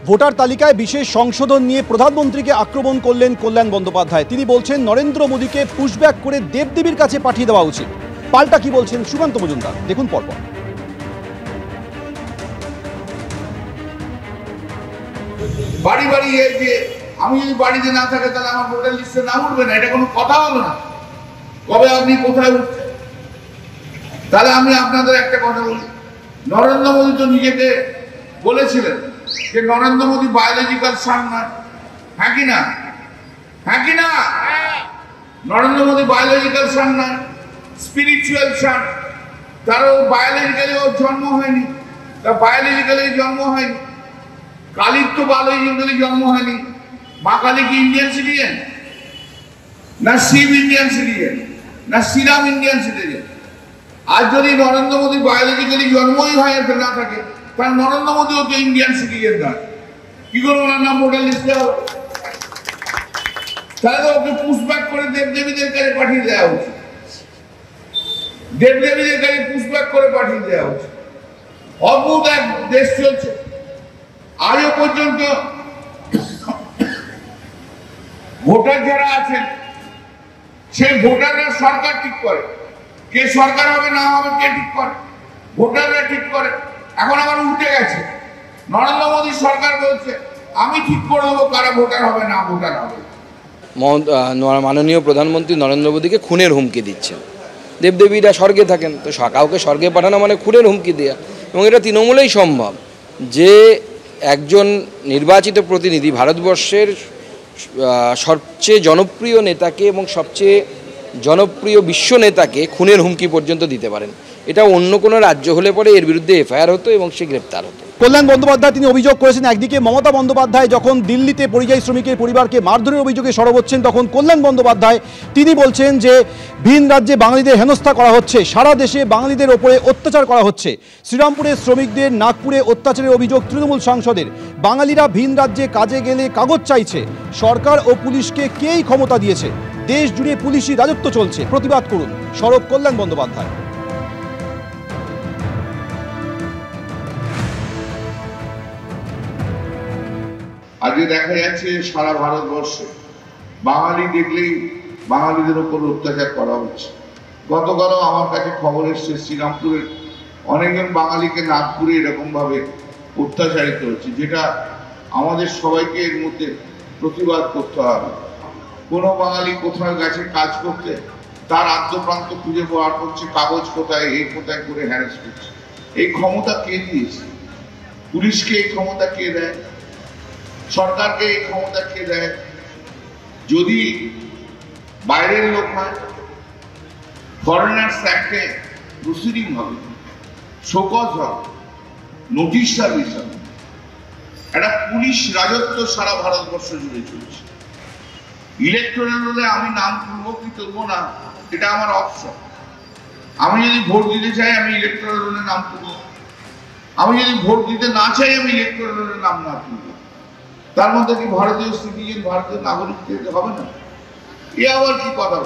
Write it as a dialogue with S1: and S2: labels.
S1: Voter তালিকায় বিশেষ সংশোধন নিয়ে প্রধানমন্ত্রীকে আক্রমণ করলেন কল্যাণ বন্দ্যোপাধ্যায়। তিনি বলছেন নরেন্দ্র মোদীকে পুশব্যাক করে দেবদেবীর কাছে পাঠিয়ে দেওয়া উচিত। পাল্টা কি বলছেন সুকান্ত মজুমদার, দেখুন পরপর।
S2: বাড়ি বাড়ি যে আমি যদি বাড়িতে না থাকে তাহলে আমার ভোটার লিস্টে নাম উঠবে না, এটা কোনো কথা হলো না। কবে আপনি কোথায় উঠছেন? তাহলে আমি আপনাদের একটা কথা বলি, নরেন্দ্র মোদী তো নিজেকে বলেছিলেন যে নরেন্দ্র মোদী বায়োলজিক্যাল সান নয়। হ্যাঁ কি না? হ্যাঁ কি না? নরেন্দ্র মোদী বায়োলজিক্যাল সান নয়, স্পিরিচুয়াল সান। তার বায়োলজিক্যালি ওর জন্ম হয়নি, তার বায়োলজিক্যালি জন্ম হয়নি। কালীর তো বায়োলজিক্যালি জন্ম হয়নি। মা কালী কি ইন্ডিয়ান সিটিজেন? না শিব ইন্ডিয়ান সিটিজেন? না শ্রীরাম ইন্ডিয়ান সিটিজেন? আর যদি নরেন্দ্র মোদী বায়োলজিক্যালি জন্মই হয় না থাকে, তাহলে নরেন্দ্র মোদীও তো ইন্ডিয়ান সিটিজেন নয়। কি করে ওনার নাম ভোটার লিস্টে হবে? তাহলে ওকে পুশব্যাক করে দেবদেবীদের কাছে পাঠিয়ে দেওয়া উচিত। দেবদেবীদের কাছে পুশব্যাক করে পাঠিয়ে দেওয়া উচিত। অদ্ভুত এক দেশ চলছে। আজও পর্যন্ত ভোটার যারা আছেন সেই ভোটাররা সরকার ঠিক করে, কে সরকার হবে না হবে কে ঠিক করে? ভোটাররা ঠিক করে। এখন আবার উল্টে গেছে, নরেন্দ্র মোদী সরকার বলছে আমি ঠিক করে দেবো কারা ভোটার হবে না ভোটার হবে।
S3: মাননীয় প্রধানমন্ত্রী নরেন্দ্র মোদীকে খুনের হুমকি দিচ্ছেন। দেবদেবীরা স্বর্গে থাকেন, তো কাউকে স্বর্গে পাঠানো মানে খুনের হুমকি দেওয়া। এবং এটা তৃণমূলেই সম্ভব যে একজন নির্বাচিত প্রতিনিধি ভারতবর্ষের সবচেয়ে জনপ্রিয় নেতাকে এবং সবচেয়ে জনপ্রিয় বিশ্ব নেতাকে খুনের হুমকি পর্যন্ত দিতে পারেন। এটা অন্য কোনো রাজ্য হলে পরে এর বিরুদ্ধে এফআইআর হতো এবং সে গ্রেপ্তার হতো।
S1: কল্যাণ বন্দ্যোপাধ্যায় তিনি অভিযোগ করেছেন, একদিকে মমতা বন্দ্যোপাধ্যায় যখন দিল্লিতে পরিযায়ী শ্রমিকের পরিবারকে মারধরের অভিযোগে সরব হচ্ছেন, তখন কল্যাণ বন্দ্যোপাধ্যায় তিনি বলছেন যে ভিন রাজ্যে বাঙালিদের হেনস্থা করা হচ্ছে, সারা দেশে বাঙালিদের ওপরে অত্যাচার করা হচ্ছে। শ্রীরামপুরের শ্রমিকদের নাগপুরে অত্যাচারের অভিযোগ তৃণমূল সাংসদের। বাঙালিরা ভিন রাজ্যে কাজে গেলে কাগজ চাইছে। সরকার ও পুলিশকে কেই ক্ষমতা দিয়েছে? দেশ জুড়ে পুলিশি রাজত্ব চলছে, প্রতিবাদ করুন, সরব কল্যাণ বন্দ্যোপাধ্যায়।
S2: আজকে দেখা যাচ্ছে সারা ভারতবর্ষে বাঙালি দেখলেই বাঙালিদের উপর অত্যাচার করা হচ্ছে। গতকালও আমার কাছে খবর এসছে শ্রীরামপুরের অনেকজন বাঙালিকে নাগপুরে এরকম ভাবে অত্যাচারিত হচ্ছে, যেটা আমাদের সবাইকে এর মধ্যে প্রতিবাদ করতে হবে। কোনো বাঙালি কোথাও গেছে কাজ করতে, তার আদ্যপ্রান্ত খুঁজে বার করছে কাগজ কোথায়, এই কোথায় করে হ্যারাস করছে। এই ক্ষমতা কে দিয়েছে? পুলিশকে এই ক্ষমতা কে দেয়? সরকারকে এই ক্ষমতা কে দেয়? যদি বাইরের লোক হয়, ফরেনার্স অ্যাক্টে প্রসিডিং হবে, শোকজ হবে, নোটিশ সার্ভিস হবে। একটা পুলিশ রাজত্ব সারা ভারতবর্ষ জুড়ে চলছে। ইলেকটোরাল রোলে আমি নাম তুলবো কি তুলবো না এটা আমার অপশন। আমি যদি ভোট দিতে চাই আমি ইলেকটোরাল রোলে নাম তুলবো, আমি যদি ভোট দিতে না চাই আমি ইলেকটোরাল রোলে নাম না তুলবো। তার মধ্যে কি ভারতীয় সিটিজেন, ভারতীয় নাগরিক হবে না? এ আবার কি কথা?